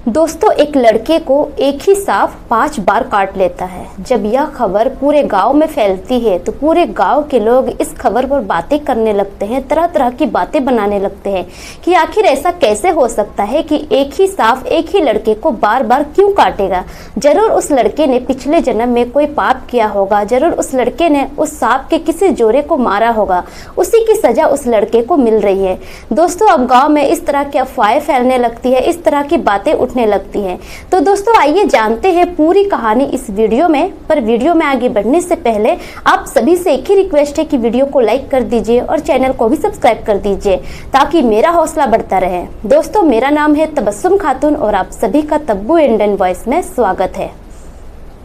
दोस्तों, एक लड़के को एक ही सांप 5 बार काट लेता है। जब यह खबर पूरे गांव में फैलती है तो पूरे गांव के लोग इस खबर पर बातें करने लगते हैं, तरह तरह की बातें बनाने लगते हैं कि आखिर ऐसा कैसे हो सकता है कि एक ही सांप एक ही लड़के को बार बार क्यों काटेगा। जरूर उस लड़के ने पिछले जन्म में कोई पाप किया होगा, जरूर उस लड़के ने उस सांप के किसी जोड़े को मारा होगा, उसी की सजा उस लड़के को मिल रही है। दोस्तों, अब गाँव में इस तरह की अफवाहें फैलने लगती है, इस तरह की बातें उठने लगती है। तो दोस्तों, आइए जानते हैं पूरी कहानी इस वीडियो में। पर वीडियो में आगे बढ़ने से पहले आप सभी से एक ही रिक्वेस्ट है कि वीडियो को लाइक कर दीजिए और चैनल को भी सब्सक्राइब कर दीजिए ताकि मेरा हौसला बढ़ता रहे। दोस्तों, मेरा नाम है तबस्सुम खातून और आप सभी का तब्बू इंडियन वॉइस में स्वागत है।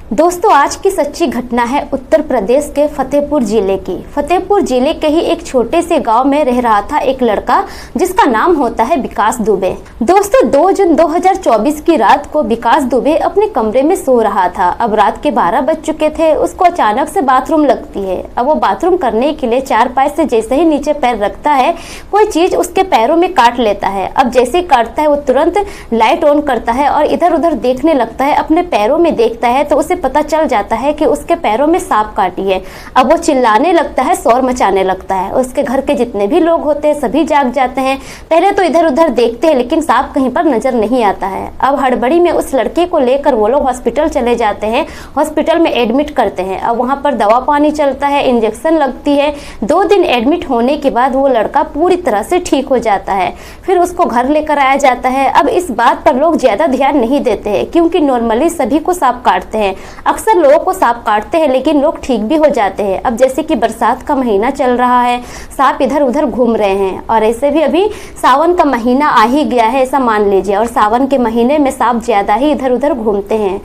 दोस्तों, आज की सच्ची घटना है उत्तर प्रदेश के फतेहपुर जिले की। फतेहपुर जिले के ही एक छोटे से गांव में रह रहा था एक लड़का जिसका नाम होता है विकास दुबे। दोस्तों, 2 जून 2024 की रात को विकास दुबे अपने कमरे में सो रहा था। अब रात के 12 बज चुके थे। उसको अचानक से बाथरूम लगती है। अब वो बाथरूम करने के लिए चारपाई से जैसे ही नीचे पैर रखता है, कोई चीज उसके पैरों में काट लेता है। अब जैसे ही काटता है वो तुरंत लाइट ऑन करता है और इधर उधर देखने लगता है। अपने पैरों में देखता है तो उसे पता चल जाता है कि उसके पैरों में सांप काटी है। अब वो चिल्लाने लगता है, शोर मचाने लगता है। उसके घर के जितने भी लोग होते हैं सभी जाग जाते हैं। पहले तो इधर उधर देखते हैं लेकिन सांप कहीं पर नजर नहीं आता है। अब हड़बड़ी में उस लड़के को लेकर वो लोग हॉस्पिटल चले जाते हैं, हॉस्पिटल में एडमिट करते हैं। अब वहां पर दवा पानी चलता है, इंजेक्शन लगती है। 2 दिन एडमिट होने के बाद वो लड़का पूरी तरह से ठीक हो जाता है। फिर उसको घर लेकर आया जाता है। अब इस बात पर लोग ज्यादा ध्यान नहीं देते हैं क्योंकि नॉर्मली सभी को सांप काटते हैं। अक्सर लोगों को सांप काटते हैं लेकिन लोग ठीक भी हो जाते हैं। अब जैसे कि बरसात का महीना चल रहा है, सांप इधर उधर घूम रहे हैं और ऐसे भी अभी सावन का महीना आ ही गया है ऐसा मान लीजिए, और सावन के महीने में सांप ज्यादा ही इधर उधर घूमते हैं।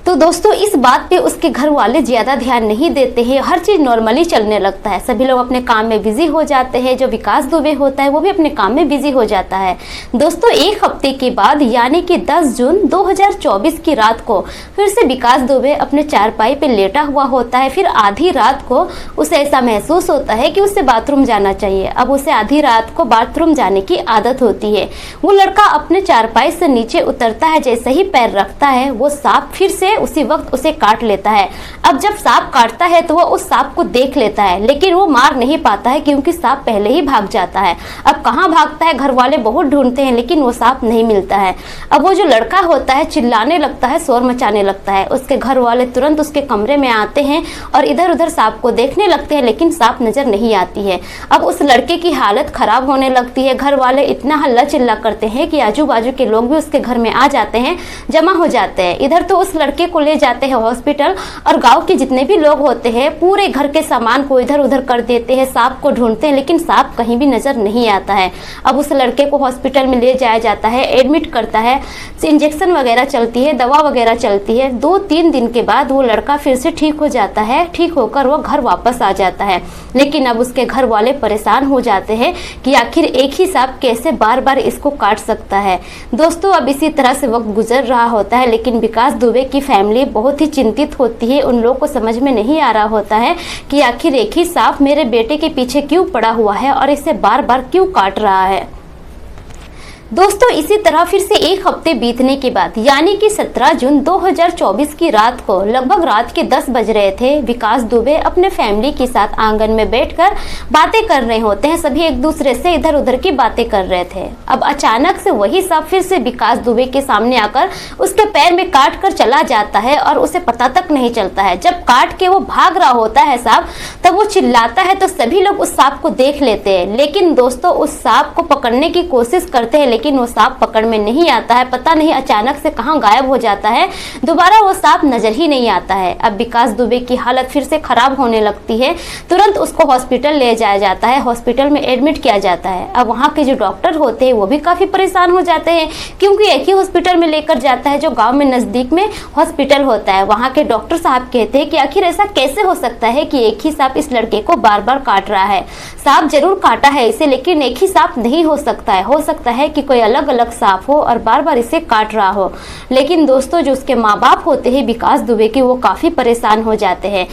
तो दोस्तों, इस बात पे उसके घर वाले ज्यादा ध्यान नहीं देते हैं। हर चीज नॉर्मली चलने लगता है, सभी लोग अपने काम में बिजी हो जाते हैं। जो विकास दुबे होता है वो भी अपने काम में बिजी हो जाता है। दोस्तों, 1 हफ्ते के बाद यानी कि 10 जून 2024 की रात को फिर से विकास दुबे अपने चारपाई पे लेटा हुआ होता है। फिर आधी रात को उसे ऐसा महसूस होता है कि उसे बाथरूम जाना चाहिए। अब उसे आधी रात को बाथरूम जाने की आदत होती है। वो लड़का अपने चारपाई से नीचे उतरता है, जैसे ही पैर रखता है वो सांप फिर से उसी वक्त उसे काट लेता है। अब जब सांप काटता है तो वो उस सांप को देख लेता है लेकिन वो मार नहीं पाता है क्योंकि सांप पहले ही भाग जाता है। अब कहाँ भागता है, घर वाले बहुत ढूंढते हैं लेकिन वो सांप नहीं मिलता है। अब वो जो लड़का होता है चिल्लाने लगता है, शोर मचाने लगता है। उसके घर वाले तुरंत उसके कमरे में आते हैं और इधर उधर सांप को देखने लगते हैं लेकिन सांप नजर नहीं आती है। अब उस लड़के की हालत खराब होने लगती है। घर वाले इतना हल्ला चिल्ला करते हैं कि आजू बाजू के लोग भी उसके घर में आ जाते हैं, जमा हो जाते हैं। इधर तो उस लड़के को ले जाते हैं हॉस्पिटल और गांव के जितने भी लोग होते हैं पूरे घर के सामान को इधर उधर कर देते हैं, सांप को ढूंढते हैं लेकिन सांप कहीं भी नजर नहीं आता है। अब उस लड़के को हॉस्पिटल में ले जाया जाता है, एडमिट करता है, इंजेक्शन वगैरह चलती है, दवा वगैरह चलती है। 2-3 दिन के बाद वो लड़का फिर से ठीक हो जाता है। ठीक होकर वो घर वापस आ जाता है लेकिन अब उसके घर वाले परेशान हो जाते हैं कि आखिर एक ही सांप कैसे बार बार इसको काट सकता है। दोस्तों, अब इसी तरह से वक्त गुजर रहा होता है लेकिन विकास दुबे की फैमिली बहुत ही चिंतित होती है। उन लोगों को समझ में नहीं आ रहा होता है कि आखिर एक ही सांप मेरे बेटे के पीछे क्यों पड़ा हुआ है और इसे बार बार क्यों काट रहा है। दोस्तों, इसी तरह फिर से 1 हफ्ते बीतने के बाद यानी कि 17 जून 2024 की रात को लगभग रात के 10 बज रहे थे। विकास दुबे अपने फैमिली के साथ आंगन में बैठकर बातें कर रहे होते हैं। सभी एक दूसरे से इधर उधर की बातें कर रहे थे। अब अचानक से वही सांप फिर से विकास दुबे के सामने आकर उसके पैर में काट कर चला जाता है और उसे पता तक नहीं चलता है। जब काट के वो भाग रहा होता है सांप, तब वो चिल्लाता है तो सभी लोग उस सांप को देख लेते हैं। लेकिन दोस्तों, उस सांप को पकड़ने की कोशिश करते हैं लेकिन वो सांप पकड़ में नहीं आता है। पता नहीं अचानक से कहां गायब हो जाता है, दोबारा वो सांप नजर ही नहीं आता है। अब विकास दुबे की हालत फिर से खराब होने लगती है। तुरंत उसको हॉस्पिटल ले जाया जाता है, हॉस्पिटल में एडमिट किया जाता है। अब वहां के जो डॉक्टर होते हैं वो भी काफी परेशान हो जाते हैं क्योंकि एक ही हॉस्पिटल में लेकर जाता है जो गाँव में नजदीक में हॉस्पिटल होता है। वहां के डॉक्टर साहब कहते हैं कि आखिर ऐसा कैसे हो सकता है कि एक ही सांप इस लड़के को बार बार काट रहा है। सांप जरूर काटा है इसे लेकिन एक ही सांप नहीं हो सकता है। हो सकता है कि कोई अलग अलग सांप हो और बार बार इसे काट रहा हो। लेकिन दोस्तों, जो उसके माँ बाप होते हैं विकास दुबे के, वो काफी परेशान हो जाते हैं।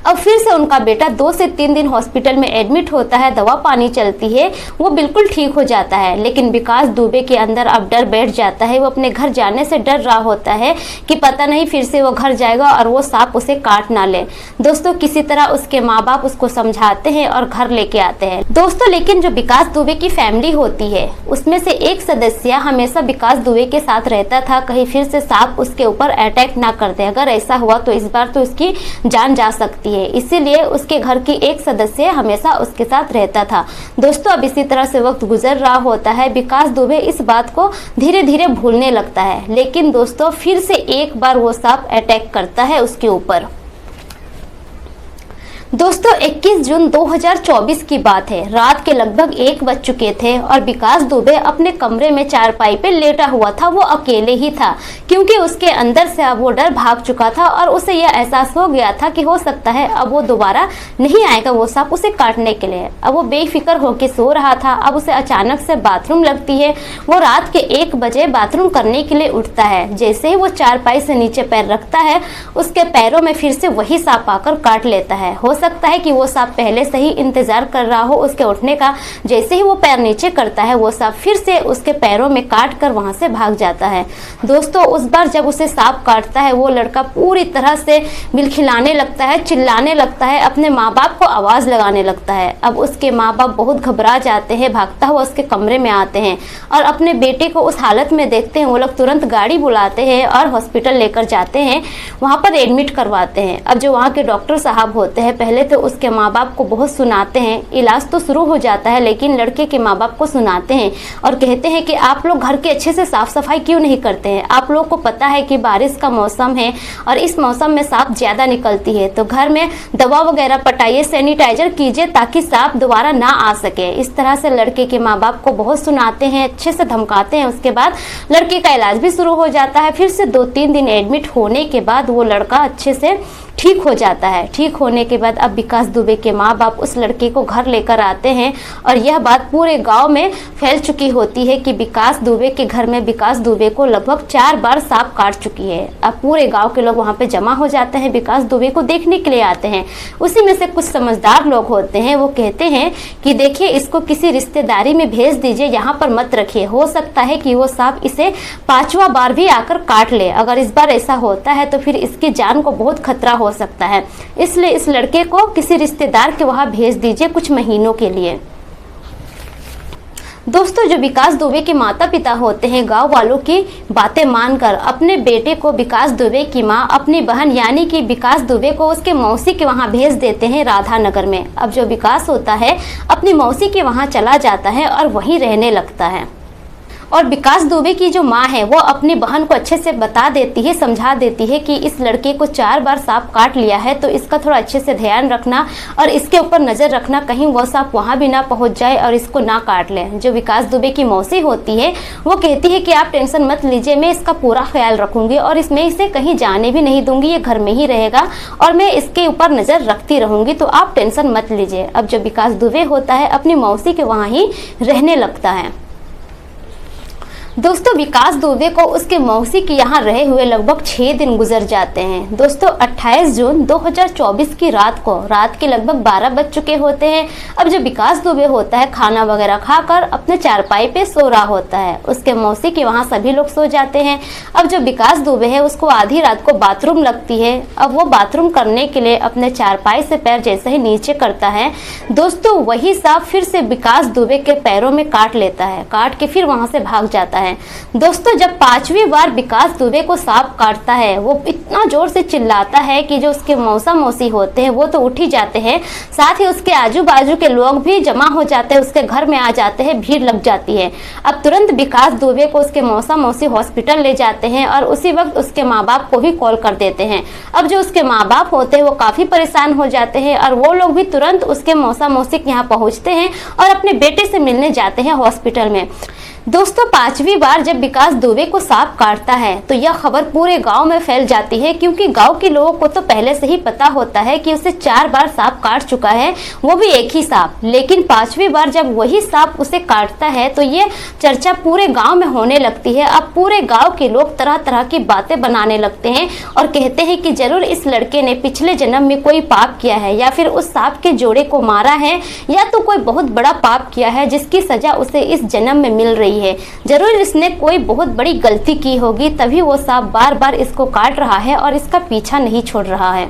अब फिर से उनका बेटा 2 से 3 दिन हॉस्पिटल में एडमिट होता है, दवा पानी चलती है, वो बिल्कुल ठीक हो जाता है। लेकिन विकास दुबे के अंदर अब डर बैठ जाता है। वो अपने घर जाने से डर रहा होता है कि पता नहीं फिर से वो घर जाएगा और वो सांप उसे काट ना ले। दोस्तों किसी तरह उसके माँ बाप उसको समझाते हैं और घर लेके आते हैं। दोस्तों लेकिन जो विकास दुबे की फैमिली होती है उसमें से एक सदस्य हमेशा विकास दुबे के साथ रहता था, कहीं फिर से सांप उसके ऊपर अटैक ना कर दे। अगर ऐसा हुआ तो इस बार तो उसकी जान जा सकती है, इसीलिए उसके घर की एक सदस्य हमेशा उसके साथ रहता था। दोस्तों अब इसी तरह से वक्त गुजर रहा होता है। विकास दुबे इस बात को धीरे धीरे भूलने लगता है, लेकिन दोस्तों फिर से एक बार वो सांप अटैक करता है उसके ऊपर। दोस्तों 21 जून 2024 की बात है। रात के लगभग 1 बज चुके थे और विकास दुबे अपने कमरे में चारपाई पे लेटा हुआ था। वो अकेले ही था क्योंकि उसके अंदर से अब वो डर भाग चुका था और उसे यह एहसास हो गया था कि हो सकता है अब वो दोबारा नहीं आएगा वो सांप उसे काटने के लिए। अब वो बेफिक्र होकर सो रहा था। अब उसे अचानक से बाथरूम लगती है। वो रात के 1 बजे बाथरूम करने के लिए उठता है। जैसे ही वो चारपाई से नीचे पैर रखता है उसके पैरों में फिर से वही सांप आकर काट लेता है। हो सकता है कि वो सांप पहले से ही इंतजार कर रहा हो उसके उठने का। जैसे ही वो पैर नीचे करता है वो सांप फिर से उसके पैरों में काट कर वहां से भाग जाता है। दोस्तों उस बार जब उसे सांप काटता है वो लड़का पूरी तरह से बिलखिलाने लगता है, चिल्लाने लगता है, अपने माँ बाप को आवाज लगाने लगता है। अब उसके माँ बाप बहुत घबरा जाते हैं, भागता हुआ उसके कमरे में आते हैं और अपने बेटे को उस हालत में देखते हैं। वो लोग तुरंत गाड़ी बुलाते हैं और हॉस्पिटल लेकर जाते हैं, वहां पर एडमिट करवाते हैं। अब जो वहाँ के डॉक्टर साहब होते हैं पहले तो उसके माँ बाप को बहुत सुनाते हैं। इलाज तो शुरू हो जाता है लेकिन लड़के के माँ बाप को सुनाते हैं और कहते हैं कि आप लोग घर के अच्छे से साफ सफाई क्यों नहीं करते हैं। आप लोग को पता है कि बारिश का मौसम है और इस मौसम में सांप ज्यादा निकलती है, तो घर में दवा वगैरह पटाइए, सैनिटाइजर कीजिए ताकि सांप दोबारा ना आ सके। इस तरह से लड़के के माँ बाप को बहुत सुनाते हैं, अच्छे से धमकाते हैं। उसके बाद लड़के का इलाज भी शुरू हो जाता है। फिर से 2-3 दिन एडमिट होने के बाद वो लड़का अच्छे से ठीक हो जाता है। ठीक होने के बाद अब विकास दुबे के माँ बाप उस लड़के को घर लेकर आते हैं और यह बात पूरे गांव में फैल चुकी होती है कि विकास दुबे के घर में विकास दुबे को लगभग 4 बार सांप काट चुकी है। अब पूरे गांव के लोग वहां पे जमा हो जाते हैं, विकास दुबे को देखने के लिए आते हैं। उसी में से कुछ समझदार लोग होते हैं, वो कहते हैं कि देखिए इसको किसी रिश्तेदारी में भेज दीजिए, यहाँ पर मत रखिए, हो सकता है कि वो सांप इसे 5वां बार भी आकर काट ले। अगर इस बार ऐसा होता है तो फिर इसकी जान को बहुत खतरा हो सकता है, इसलिए इस लड़के को किसी रिश्तेदार के वहां भेज दीजिए कुछ महीनों के लिए। दोस्तों जो विकास दुबे के माता पिता होते हैं गांव वालों की बातें मानकर अपने बेटे को विकास दुबे की मां अपनी बहन यानी कि विकास दुबे को उसके मौसी के वहां भेज देते हैं राधानगर में। अब जो विकास होता है अपनी मौसी के वहां चला जाता है और वहीं रहने लगता है। और विकास दुबे की जो माँ है वो अपनी बहन को अच्छे से बता देती है, समझा देती है कि इस लड़के को 4 बार सांप काट लिया है तो इसका थोड़ा अच्छे से ध्यान रखना और इसके ऊपर नज़र रखना कहीं वो सांप वहाँ भी ना पहुँच जाए और इसको ना काट ले। जो विकास दुबे की मौसी होती है वो कहती है कि आप टेंशन मत लीजिए, मैं इसका पूरा ख्याल रखूंगी और इसमें इसे कहीं जाने भी नहीं दूंगी, ये घर में ही रहेगा और मैं इसके ऊपर नज़र रखती रहूंगी, तो आप टेंशन मत लीजिए। अब जो विकास दुबे होता है अपनी मौसी के वहाँ ही रहने लगता है। दोस्तों विकास दुबे को उसके मौसी के यहाँ रहे हुए लगभग 6 दिन गुजर जाते हैं। दोस्तों 28 जून 2024 की रात के लगभग 12 बज चुके होते हैं। अब जो विकास दुबे होता है खाना वगैरह खाकर अपने चारपाई पे सो रहा होता है। उसके मौसी के वहाँ सभी लोग सो जाते हैं। अब जो विकास दुबे है उसको आधी रात को बाथरूम लगती है। अब वो बाथरूम करने के लिए अपने चारपाई से पैर जैसे ही नीचे करता है दोस्तों वही सांप फिर से विकास दुबे के पैरों में काट लेता है, काट के फिर वहाँ से भाग जाता है। दोस्तों जब 5वीं बार विकास दुबे को सांप काटता है वो इतना जोर से चिल्लाता है कि जो उसके मौसा मौसी होते हैं वो तो उठ ही जाते हैं, साथ ही उसके आजू बाजू के लोग भी जमा हो जाते हैं, उसके घर में आ जाते हैं, भीड़ लग जाती है। अब तुरंत विकास दुबे को उसके मौसा मौसी हॉस्पिटल ले जाते हैं और उसी वक्त उसके माँ बाप को भी कॉल कर देते हैं। अब जो उसके माँ बाप होते हैं वो काफी परेशान हो जाते हैं और वो लोग भी तुरंत उसके मौसा मौसी के यहाँ पहुँचते हैं और अपने बेटे से मिलने जाते हैं हॉस्पिटल में। दोस्तों 5वीं बार जब विकास दुबे को सांप काटता है तो यह खबर पूरे गांव में फैल जाती है, क्योंकि गांव के लोगों को तो पहले से ही पता होता है कि उसे 4 बार सांप काट चुका है, वो भी एक ही सांप। लेकिन 5वीं बार जब वही सांप उसे काटता है तो ये चर्चा पूरे गांव में होने लगती है। अब पूरे गांव के लोग तरह तरह की बातें बनाने लगते हैं और कहते हैं कि जरूर इस लड़के ने पिछले जन्म में कोई पाप किया है, या फिर उस सांप के जोड़े को मारा है, या तो कोई बहुत बड़ा पाप किया है जिसकी सजा उसे इस जन्म में मिल रही है। जरूर इसने कोई बहुत बड़ी गलती की होगी, तभी वो सांप बार बार इसको काट रहा है और इसका पीछा नहीं छोड़ रहा है।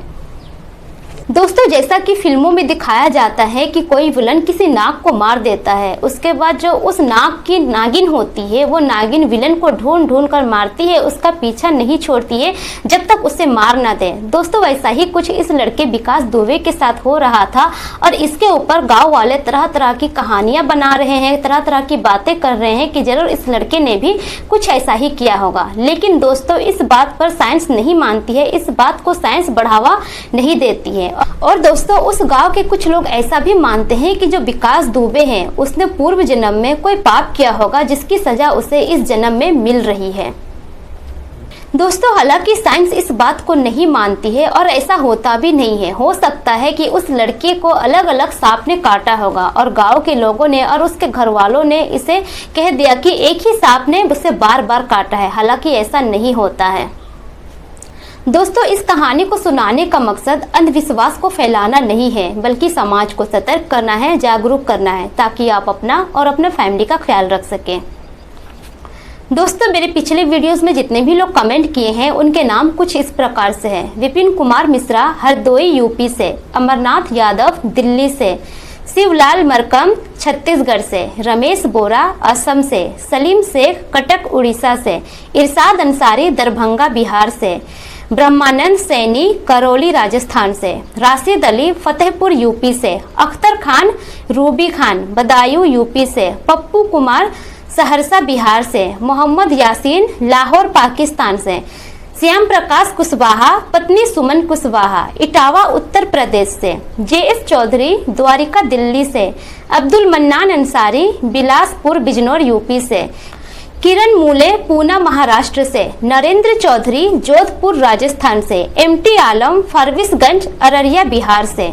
दोस्तों जैसा कि फिल्मों में दिखाया जाता है कि कोई विलन किसी नाग को मार देता है, उसके बाद जो उस नाग की नागिन होती है वो नागिन विलन को ढूंढ ढूंढ कर मारती है, उसका पीछा नहीं छोड़ती है जब तक उसे मार ना दे। दोस्तों वैसा ही कुछ इस लड़के विकास दुबे के साथ हो रहा था और इसके ऊपर गाँव वाले तरह तरह की कहानियां बना रहे हैं, तरह तरह की बातें कर रहे हैं कि जरूर इस लड़के ने भी कुछ ऐसा ही किया होगा। लेकिन दोस्तों इस बात पर साइंस नहीं मानती है, इस बात को साइंस बढ़ावा नहीं देती है। और दोस्तों उस गांव के कुछ लोग ऐसा भी मानते हैं कि जो विकास दुबे हैं उसने पूर्व जन्म में कोई पाप किया होगा जिसकी सजा उसे इस जन्म में मिल रही है। दोस्तों हालांकि साइंस इस बात को नहीं मानती है और ऐसा होता भी नहीं है। हो सकता है कि उस लड़के को अलग अलग सांप ने काटा होगा और गांव के लोगों ने और उसके घर वालों ने इसे कह दिया कि एक ही सांप ने उसे बार बार काटा है, हालांकि ऐसा नहीं होता है। दोस्तों इस कहानी को सुनाने का मकसद अंधविश्वास को फैलाना नहीं है, बल्कि समाज को सतर्क करना है, जागरूक करना है, ताकि आप अपना और अपने फैमिली का ख्याल रख सकें। दोस्तों मेरे पिछले वीडियोस में जितने भी लोग कमेंट किए हैं उनके नाम कुछ इस प्रकार से हैं। विपिन कुमार मिश्रा हरदोई यूपी से, अमरनाथ यादव दिल्ली से, शिवलाल मरकम छत्तीसगढ़ से, रमेश बोरा असम से, सलीम शेख कटक उड़ीसा से, इरशाद अंसारी दरभंगा बिहार से, ब्रह्मानंद सैनी करौली राजस्थान से, राशिद अली फतेहपुर यूपी से, अख्तर खान रूबी खान बदायूं यूपी से, पप्पू कुमार सहरसा बिहार से, मोहम्मद यासीन लाहौर पाकिस्तान से, श्याम प्रकाश कुशवाहा पत्नी सुमन कुशवाहा इटावा उत्तर प्रदेश से, JS चौधरी द्वारिका दिल्ली से, अब्दुल मन्नान अंसारी बिलासपुर बिजनौर यूपी से, किरण मूले पूना महाराष्ट्र से, नरेंद्र चौधरी जोधपुर राजस्थान से, MT आलम फरविसगंज अररिया बिहार से।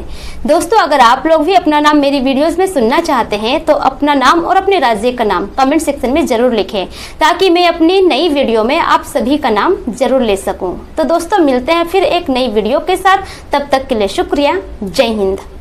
दोस्तों अगर आप लोग भी अपना नाम मेरी वीडियोस में सुनना चाहते हैं तो अपना नाम और अपने राज्य का नाम कमेंट सेक्शन में जरूर लिखें, ताकि मैं अपनी नई वीडियो में आप सभी का नाम जरूर ले सकूं। तो दोस्तों मिलते हैं फिर एक नई वीडियो के साथ, तब तक के लिए शुक्रिया। जय हिंद।